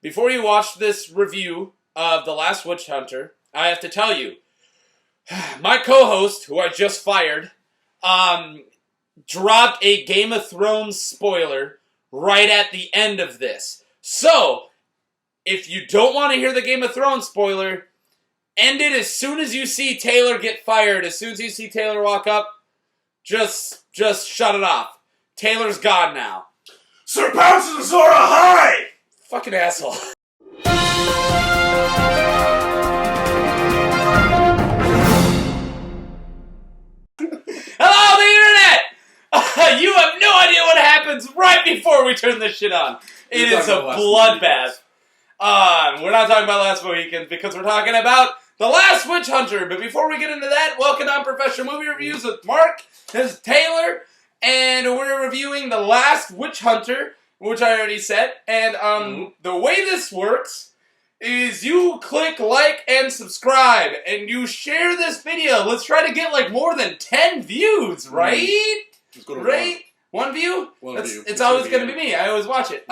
before you watch this review of The Last Witch Hunter, I have to tell you, my co-host, who I just fired, dropped a Game of Thrones spoiler right at the end of this. So, if you don't want to hear the Game of Thrones spoiler, end it as soon as you see Taylor get fired. As soon as you see Taylor walk up, just shut it off. Taylor's gone now. Sir Pounce and Zora, hi! Fucking asshole. Hello, the internet! You have no idea what happens right before we turn this shit on. It is a bloodbath. We're not talking about Last Mohicans because we're talking about The Last Witch Hunter. But before we get into that, welcome to Unprofessional Movie Reviews with Mark. This is Taylor. And we're reviewing The Last Witch Hunter, which I already said. And the way this works is you click like and subscribe. And you share this video. Let's try to get like more than 10 views, right? Let's go to right? One view? One view. It's always going to be me. I always watch it.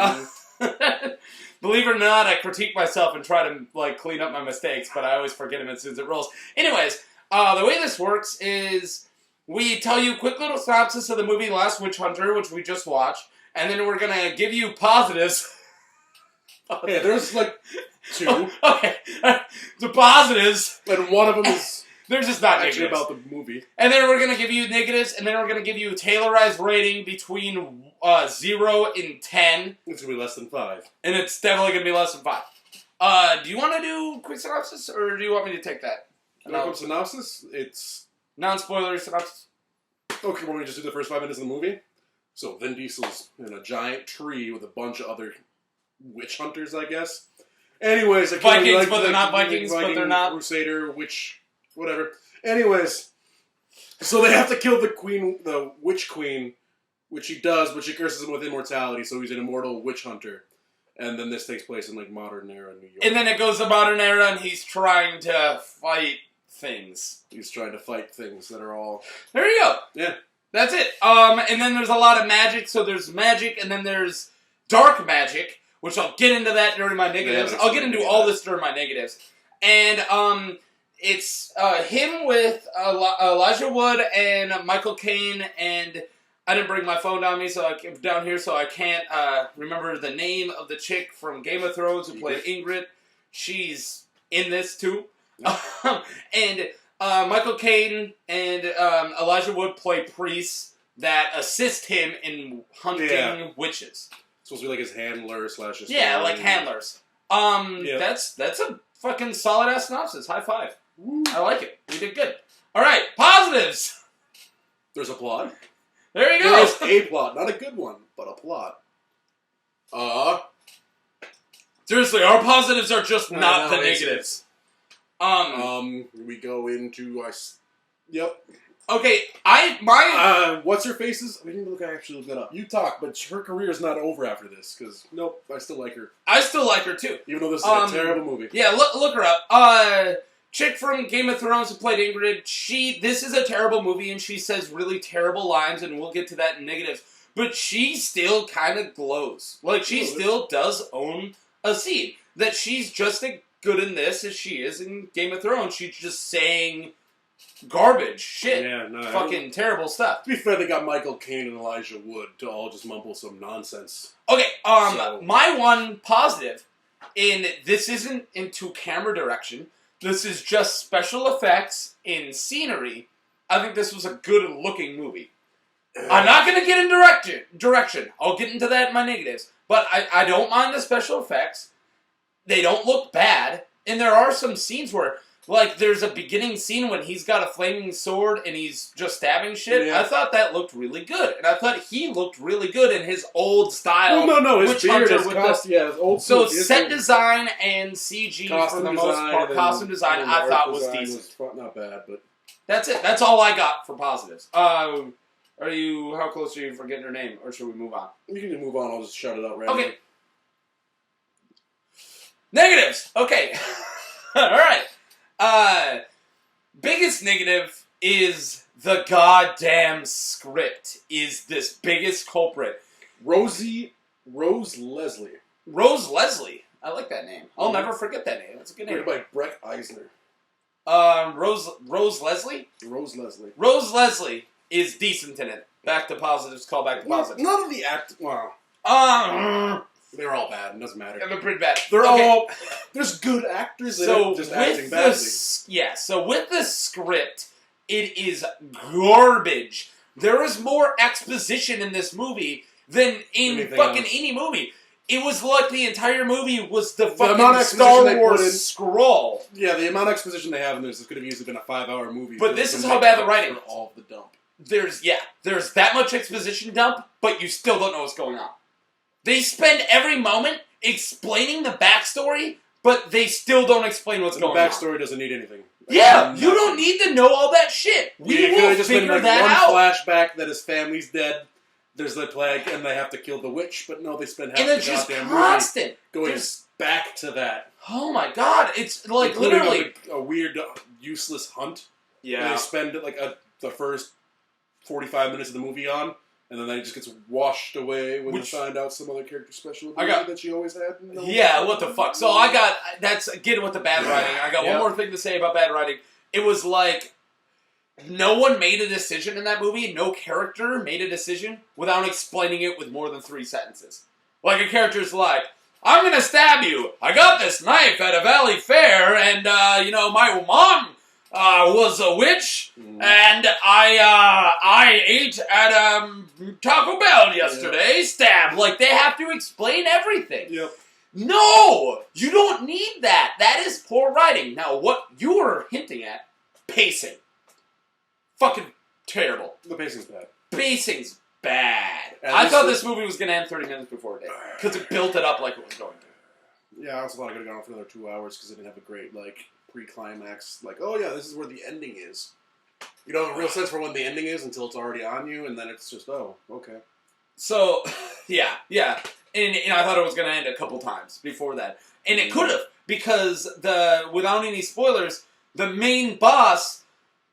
Believe it or not, I critique myself and try to like clean up my mistakes, but I always forget them as soon as it rolls. Anyways, the way this works is we tell you a quick little synopsis of the movie Last Witch Hunter, which we just watched, and then we're going to give you positives. Yeah, there's like two. Oh, okay. The positives. And one of them is... They're just not actually negatives. about the movie. And then we're going to give you negatives, and then we're going to give you a Taylorized rating between 0 and 10. It's going to be less than 5. And it's definitely going to be less than 5. Do you want to do quick synopsis, or do you want me to take that? No. Synopsis, it's... Non-spoiler synopsis. Okay, want me to just do the first 5 minutes of the movie? So, Vin Diesel's in a giant tree with a bunch of other witch hunters, I guess. Anyways... Vikings, but they're not Vikings, but they're not... Crusader, witch... Whatever. Anyways, so they have to kill the witch queen, which he does, but she curses him with immortality, so he's an immortal witch hunter. And then this takes place in like modern era New York. And then it goes to modern era, and he's trying to fight things. He's trying to fight things that are all... There you go. Yeah. That's it. And then there's a lot of magic, so there's magic, and then there's dark magic, which I'll get into that during my negatives. Yeah, I'll get into all this during my negatives. And, it's him with Elijah Wood and Michael Caine, and I didn't bring my phone down here, so I can't remember the name of the chick from Game of Thrones who played Ingrid. She's in this too. Yeah. And Michael Caine and Elijah Wood play priests that assist him in hunting witches. Supposed to be like his handler / yeah, like handlers. That's a fucking solid ass synopsis. High five. Woo. I like it. We did good. Alright, positives! There's a plot. There you go! There is a plot. Not a good one, but a plot. Seriously, our positives are just not the negatives. We go into... Yep. Okay, what's her face's... We didn't actually look that up. You talk, but her career is not over after this, because, nope, I still like her. I still like her, too. Even though this is a terrible movie. Yeah, look her up. Chick from Game of Thrones who played Ingrid, this is a terrible movie, and she says really terrible lines, and we'll get to that in negatives, but she still kind of glows. Like, she still does own a scene. That she's just as good in this as she is in Game of Thrones. She's just saying garbage, shit, fucking terrible stuff. To be fair, they got Michael Caine and Elijah Wood to all just mumble some nonsense. Okay, my one positive in this isn't into camera direction. This is just special effects in scenery. I think this was a good-looking movie. I'm not going to get in direction. I'll get into that in my negatives. But I don't mind the special effects. They don't look bad. And there are some scenes where, like, there's a beginning scene when he's got a flaming sword and he's just stabbing shit. Yeah. I thought that looked really good. And I thought he looked really good in his old style. Well, no, his beard, his old so set design and CG for the most part. Costume design I thought was decent. Was not bad, but... That's it. That's all I got for positives. How close are you for getting her name? Or should we move on? You can just move on. I'll just shout it out right Okay. Negatives. Okay. Alright. Biggest negative is the goddamn script is this biggest culprit. Rose Leslie. Rose Leslie. I like that name. I'll never forget that name. That's a good name. Written by Brett Eisner. Rose Leslie? Rose Leslie. Rose Leslie is decent in it. Back to positives, call back to positives. None of the wow. They're all bad. It doesn't matter. They're pretty bad. They're all... There's good actors in it, just acting badly. So with the script, it is garbage. There is more exposition in this movie than in any movie. It was like the entire movie was the fucking Star Wars scroll. Yeah, the amount of exposition they have in this could have easily been a 5-hour movie. But this is how bad the writing is. All of the dump. There's that much exposition dump, but you still don't know what's going on. They spend every moment explaining the backstory, but they still don't explain what's going on. The backstory doesn't need anything. Yeah, you don't need to know all that shit. We will figure that out. One flashback that his family's dead. There's the plague, and they have to kill the witch, but no, they spend half the goddamn movie going back to that. Oh my god, it's like literally a weird, useless hunt. Yeah, they spend like the first 45 minutes of the movie on, and then it just gets washed away when you find out some other character special ability that she always had. Yeah, what the fuck? So that's again with the bad writing. I got one more thing to say about bad writing. It was like, no one made a decision in that movie. No character made a decision without explaining it with more than 3 sentences. Like, a character's like, I'm gonna stab you. I got this knife at a valley fair, and, my mom was a witch, and I ate at Taco Bell yesterday. Yeah. Stab. Like, they have to explain everything. Yep. No! You don't need that. That is poor writing. Now, what you were hinting at, pacing. Fucking terrible. The pacing's bad. Pacing's bad. I thought this movie was going to end 30 minutes before it did. Because it built it up like it was going to. Yeah, I also thought it could have gone on for another 2 hours because it didn't have a great, pre-climax. Like, oh yeah, this is where the ending is. You don't have a real sense for when the ending is until it's already on you, and then it's just, oh, okay. So, yeah. And I thought it was going to end a couple times before that. And it could have, because without any spoilers, the main boss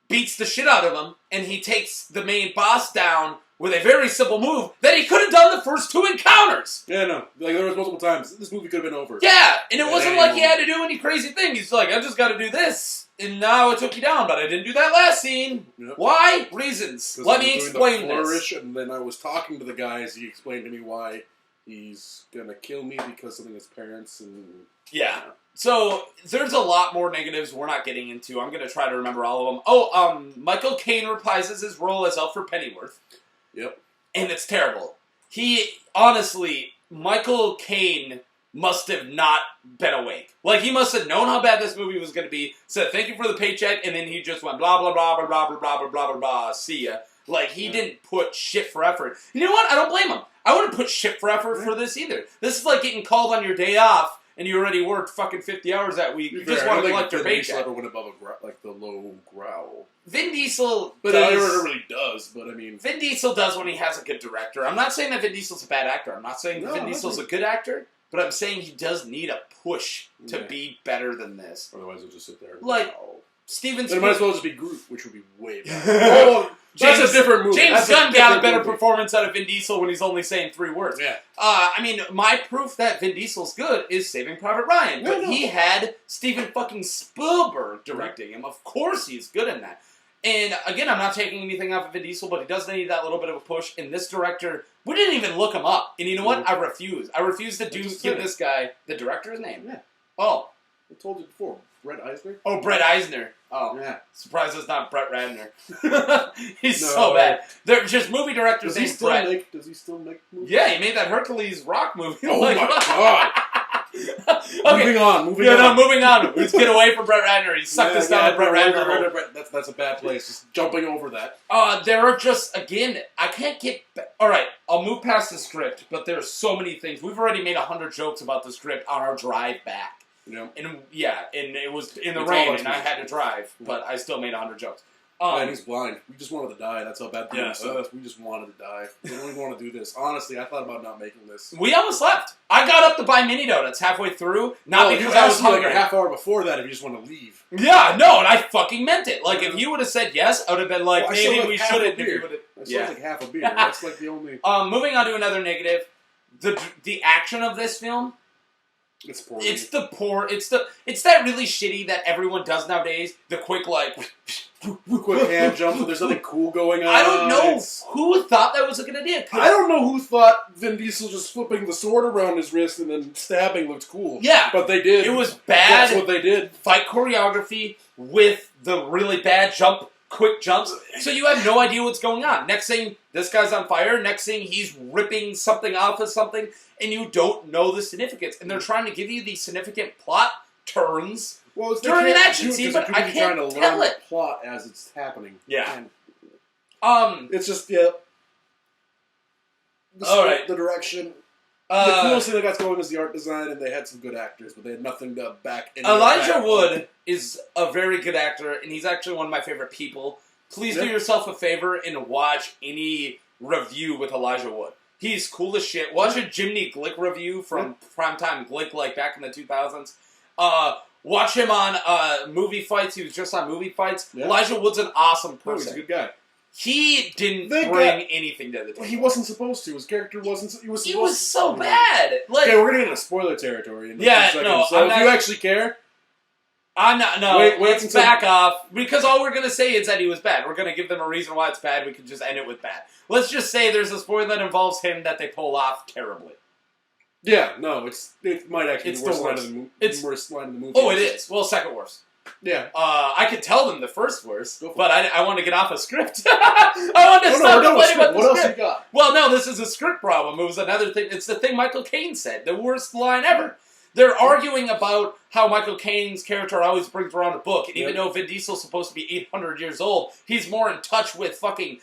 beats the shit out of him, and he takes the main boss down with a very simple move that he could have done the first 2 encounters. Yeah, no. Like, there was multiple times. This movie could have been over. Yeah, and it wasn't like he had to do any crazy thing. He's like, I just got to do this, and now it took you down, but I didn't do that last scene. Yep. Why? Reasons. Let me explain this. And then I was talking to the guy as he explained to me why he's gonna kill me because of his parents and... Yeah. So, there's a lot more negatives we're not getting into. I'm going to try to remember all of them. Oh, Michael Caine reprises his role as Alfred Pennyworth. Yep. And it's terrible. Honestly, Michael Caine must have not been awake. Like, he must have known how bad this movie was going to be, said thank you for the paycheck, and then he just went blah, blah, blah, blah, blah, blah, blah, blah, blah, blah, blah, see ya. Like, he didn't put shit for effort. You know what? I don't blame him. I wouldn't put shit for effort for this either. This is like getting called on your day off, and you already worked fucking 50 hours that week. You just want to collect your paycheck. Vin Diesel went above the low growl. Vin Diesel But it never really does, but I mean... Vin Diesel does when he has a good director. I'm not saying that Vin Diesel's a bad actor. I'm not saying Vin Diesel's a good actor, but I'm saying he does need a push to be better than this. Otherwise he'll just sit there. Like, Steven Spielberg... It might as well just be Groot, which would be way better. That's a different movie. James Gunn got a better performance out of Vin Diesel when he's only saying 3 words. Yeah. My proof that Vin Diesel's good is Saving Private Ryan. But he had Steven fucking Spielberg directing him. Of course he's good in that. And again, I'm not taking anything off of Vin Diesel, but he does need that little bit of a push. And this director, we didn't even look him up. And you know what? I refuse. I refuse to give this guy the director's name. Yeah. Oh. I told you before. Brett Eisner? Oh, Brett Eisner. Oh. Yeah. Surprised it's not Brett Ratner. He's so bad. They're just movie directors named Brett. Does he still make movies? Yeah, he made that Hercules rock movie. Oh my god. Okay. Moving on. Moving on. Let's get away from Brett Ratner. He sucked us down with Brett Ratner. That's a bad place. Just jumping over that. There are just, again, I can't get... Alright, I'll move past the script, but there are so many things. We've already made 100 jokes about the script on our drive back. Yeah. And it was in the rain, and I had to drive, but I still made 100 jokes. Man, he's blind. We just wanted to die. That's how bad the movie sucks. We just wanted to die. We don't even want to do this. Honestly, I thought about not making this. We almost left. I got up to buy mini donuts halfway through, not because I was hungry. Like a half hour before that if you just want to leave. Yeah, no, and I fucking meant it. Like, if you would have said yes, I would have been like, maybe we shouldn't. I still like half a beer. That's like the only... Moving on to another negative. The action of this film It's poor. It's that really shitty that everyone does nowadays. The quick quick hand jump, but there's nothing cool going on. I don't know who thought that was a good idea. I don't know who thought Vin Diesel just flipping the sword around his wrist and then stabbing looked cool. Yeah. But they did. It was bad. That's what they did. Fight choreography with the really bad quick jumps. So you have no idea what's going on. Next thing, this guy's on fire. Next thing, he's ripping something off of something, and you don't know the significance. And they're trying to give you these significant plot turns. Well, it's during an action scene, but I can't trying to tell learn it. the plot as it's happening. Yeah. It's just the script, the direction. The coolest thing they got going is the art design, and they had some good actors, but they had nothing to back. Elijah Wood is a very good actor, and he's actually one of my favorite people. Please do yourself a favor and watch any review with Elijah Wood. He's cool as shit. Watch a Jiminy Glick review from Primetime Glick, like back in the 2000s. Watch him on Movie Fights. He was just on Movie Fights. Yeah. Elijah Wood's an awesome person. He's a good guy. He didn't bring anything to the table. He wasn't supposed to. His character wasn't. He was so bad. Like, okay, we're gonna get into spoiler territory. No. So if you actually care, I'm not. No, wait let's back off because all we're gonna say is that he was bad. We're gonna give them a reason why it's bad. We can just end it with bad. Let's just say there's a spoiler that involves him that they pull off terribly. Yeah, no, it might actually be the worst line of the movie. It's worst line of the movie. Oh, it is. Well, second worst. Yeah. I could tell them the first worst, but I want to get off a script. I want to stop complaining about the What script. Else you got? Well, no, this is a script problem. It was another thing. It's the thing Michael Caine said. The worst line ever. They're arguing about how Michael Caine's character always brings around a book, and even though Vin Diesel's supposed to be 800 years old, he's more in touch with fucking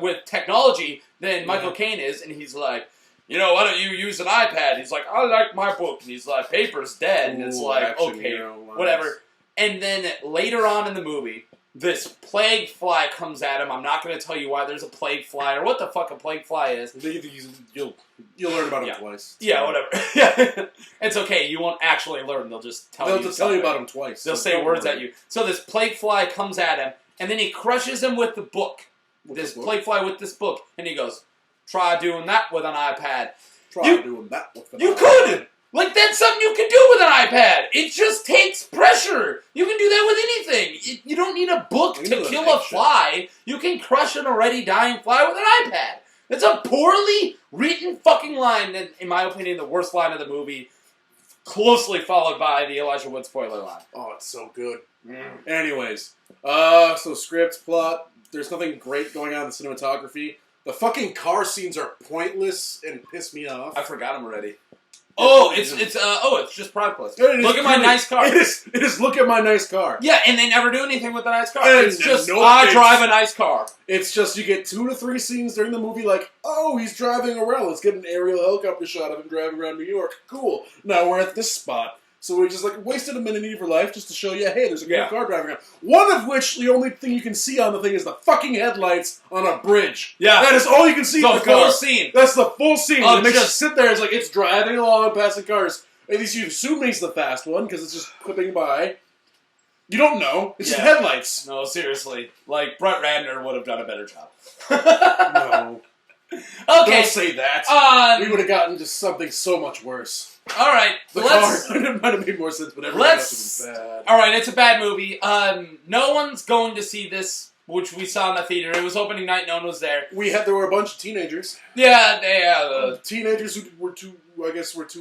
with technology than Michael Caine is, and he's like, why don't you use an iPad? He's like, I like my book. And he's like, paper's dead. And it's like, okay, whatever. And then later on in the movie, this plague fly comes at him. I'm not going to tell you why there's a plague fly or what the fuck a plague fly is. You'll learn about him twice. Yeah, whatever. It's okay. You won't actually learn. They'll just tell you. They'll tell you about him twice. They'll say words at you. So this plague fly comes at him, and then he crushes him with the book. This plague fly with this book. And he goes, try doing that with an iPad. You could! Like, that's something you can do with an iPad. It just takes pressure. You can do that with anything. You don't need a book to kill a fly. You can crush an already dying fly with an iPad. It's a poorly written fucking line, and in my opinion, the worst line of the movie, closely followed by the Elijah Wood spoiler line. Oh, it's so good. Anyways, so script, plot, there's nothing great going on in the cinematography. The fucking car scenes are pointless and piss me off. I forgot them already. Oh, it's just product placement. Look at my nice car. It is look at my nice car. Yeah, and they never do anything with the nice car. It's just, I drive a nice car. It's just, you get 2 to 3 scenes during the movie like, oh, he's driving around. Let's get an aerial helicopter shot of him driving around New York. Cool. Now we're at this spot. So we just wasted a minute of your life just to show you, hey, there's a cool car driving around. One of which, the only thing you can see on the thing is the fucking headlights on a bridge. Yeah. That is all you can see in the car. The full scene. That's the full scene. It makes you sit there, it's driving along, passing cars. At least you assume he's the fast one, because it's just clipping by. You don't know. It's just headlights. No, seriously. Like, Brett Ratner would have done a better job. No. Okay. Don't say that. We would have gotten just something so much worse. All right, the car might have made more sense, but everything else was bad. All right, it's a bad movie. No one's going to see this, which we saw in the theater. It was opening night. No one was there. There were a bunch of teenagers. Yeah, teenagers who were too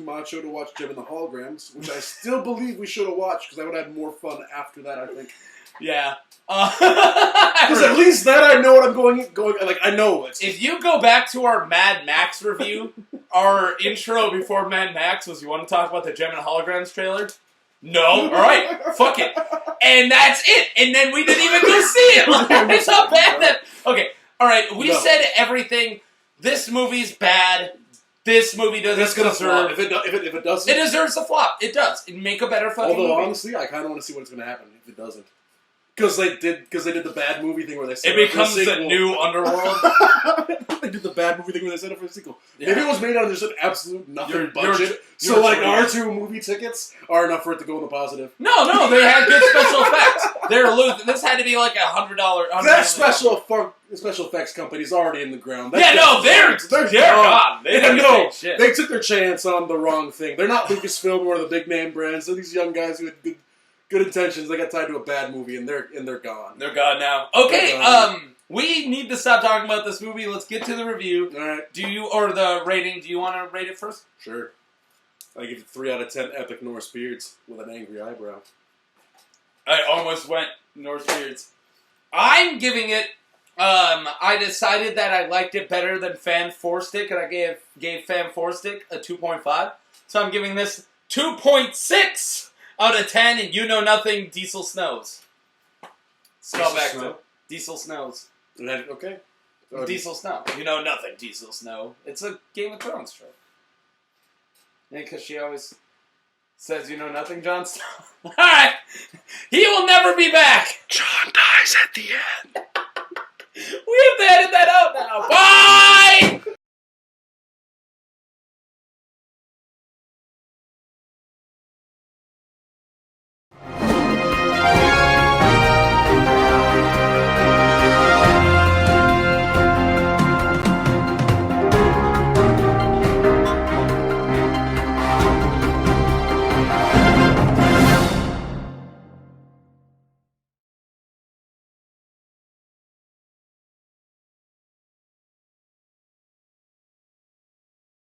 macho to watch Gem and the Holograms, which I still believe we should have watched because I would have had more fun after that. I think. Yeah. Because at least that I know what I'm going. Like I know it. If you go back to our Mad Max review, our intro before Mad Max was, you want to talk about the Gem and Holograms trailer? No. All right. Fuck it. And that's it. And then we didn't even go see it. It's not bad. That okay. All right. We said everything. This movie's bad. This movie doesn't deserve. If it doesn't, it deserves a flop. It does. Make a better fucking movie. Although honestly, I kind of want to see what's going to happen if it doesn't. Because they did the bad movie thing where they set It becomes a new underworld. They did the bad movie thing where they set up for a sequel. Yeah. Maybe it was made on just an absolute nothing budget. So like our 2 movie tickets are enough for it to go in the positive. No, they had good special effects. This had to be like $100. That special effects company's already in the ground. They're gone. They took their chance on the wrong thing. They're not Lucasfilm or the big name brands. They're these young guys who had good intentions. They got tied to a bad movie, and they're gone. They're gone now. Okay, we need to stop talking about this movie. Let's get to the review. All right. Or the rating? Do you want to rate it first? Sure. I give it 3 out of 10 epic Norse beards with an angry eyebrow. I almost went Norse beards. I'm giving it. I decided that I liked it better than Fan 4-Stick, and I gave Fan 4-Stick a 2.5. So I'm giving this 2.6 out of 10, and You Know Nothing, Diesel Snows. Spell back to Diesel Snows. Okay. Diesel Snow. You Know Nothing, Diesel Snow. It's a Game of Thrones trope. Yeah, because she always says, you know nothing, Jon Snow. Alright! He will never be back! Jon dies at the end. We have to edit that out now. Bye!